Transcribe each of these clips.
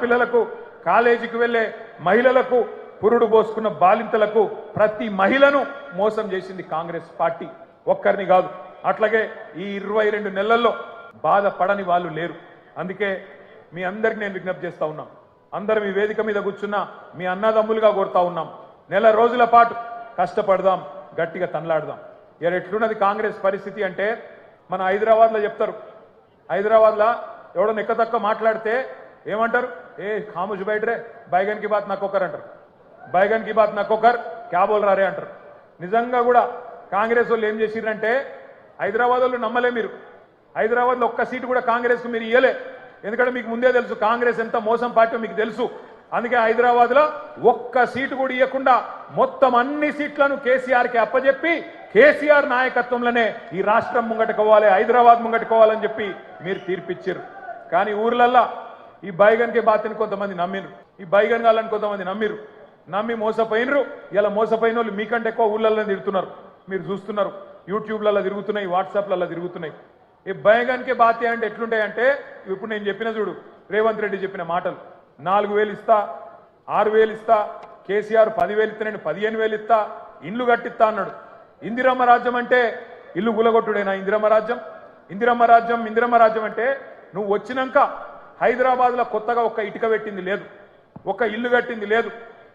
ఆడపిల్లలకు కాలేజీకి వెళ్లే మహిళలకు పురుడు పోసుకున్న బాలింతలకు ప్రతి మహిళను మోసం చేసింది కాంగ్రెస్ పార్టీ ఒక్కరిని కాదు అట్లాగే ఈ 22 నెలల్లో బాధపడని వాళ్ళు లేరు అందుకే మీ అందరికి నేను విజ్ఞప్తి చేస్తా ఉన్నాం అందరం ఈ వేదిక మీద కూర్చున్న మీ అన్నదమ్ములుగా కోరుతా ఉన్నాం నెల రోజుల పాటు కష్టపడదాం గట్టిగా తనలాడదాం ఎట్లున్నది కాంగ్రెస్ పరిస్థితి అంటే మన హైదరాబాద్లో చెప్తారు హైదరాబాద్లో ఎవడో నెక్కతక్క మాట్లాడితే ఏమంటారు ఏ ఖాముష్ బైట్ రే बैगन की बात నక్కొకర్ అంటారు बैगन की बात నక్కొకర్ క్యా బోల్ రా రే అంటారు నిజంగా కూడా కాంగ్రెస్ వాళ్ళు ఏం చేసిరంటే హైదరాబాద్ వాళ్ళు నమ్మలే మీరు హైదరాబాద్లో ఒక్క సీటు కూడా కాంగ్రెస్కు మీరు ఇయ్యలే ఎందుకంటే మీకు ముందే తెలుసు కాంగ్రెస్ ఎంత మోసం పార్టీ మీకు తెలుసు అందుకే హైదరాబాద్లో ఒక్క సీటు కూడా ఇవ్వకుండా మొత్తం అన్ని సీట్లను కేసీఆర్కి అప్పచెప్పి కేసీఆర్ నాయకత్వంలోనే ఈ రాష్ట్రం ముంగట్టుకోవాలి హైదరాబాద్ ముంగట్టుకోవాలని చెప్పి మీరు తీర్పిచ్చారు కానీ ఊర్లల్లో ఈ బైగన్ కి బాతిని కొంతమంది నమ్మిరు ఈ బైగన్ గాలని కొంతమంది నమ్మి మోసపోయినరు ఇలా మోసపోయిన వాళ్ళు మీకంటే ఎక్కువ ఊళ్ళల్లో తిరుగుతున్నారు మీరు చూస్తున్నారు యూట్యూబ్లలో తిరుగుతున్నాయి వాట్సాప్లలో తిరుగుతున్నాయి ఈ బైగన్ కి బాతి అంటే ఎట్లుంటాయంటే ఇప్పుడు నేను చెప్పిన చూడు రేవంత్ రెడ్డి చెప్పిన మాటలు 4,000 ఇస్తా 6,000 ఇస్తా కేసీఆర్ 10,000 ఇస్తా నేను 15,000 ఇస్తా ఇండ్లు కట్టిస్తా అన్నాడు ఇందిరమ్మ రాజ్యం అంటే ఇల్లు గులగొట్టుడేనా ఇందిరమ్మ రాజ్యం అంటే నువ్వు వచ్చినాక హైదరాబాద్లో కొత్తగా ఒక్క ఇటుక పెట్టింది లేదు ఒక ఇల్లు కట్టింది లేదు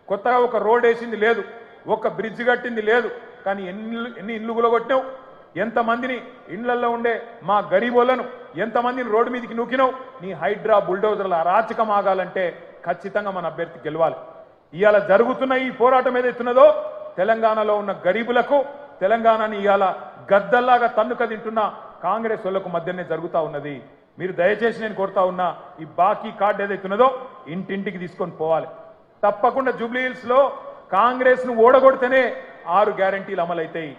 కొత్తగా ఒక రోడ్ వేసింది లేదు ఒక బ్రిడ్జ్ కట్టింది లేదు కానీ ఎన్ని ఇల్లు గులగొట్టినావు ఎంతమందిని ఇళ్లలో ఉండే మా గరీబోళ్లను ఎంతమందిని రోడ్డు మీదకి నూకినావు నీ హైడ్రా బుల్డోజర్ల అరాచకం ఆగాలంటే ఖచ్చితంగా మన అభ్యర్థి గెలవాలి ఇవాళ జరుగుతున్న ఈ పోరాటం ఏదైతున్నదో తెలంగాణలో ఉన్న గరీబులకు తెలంగాణని ఇవాళ గద్దల్లాగా తన్నుక తింటున్న కాంగ్రెస్ వాళ్ళకు మధ్యనే జరుగుతూ ఉన్నది మీరు దయచేసి నేను కోరుతా ఉన్నా ఈ బాకీ కార్డు ఏదైతున్నదో ఇంటింటికి తీసుకొని పోవాలి తప్పకుండా జూబ్లీ హిల్స్ లో కాంగ్రెస్ ను ఓడగొడితేనే 6 గ్యారెంటీలు అమలైతాయి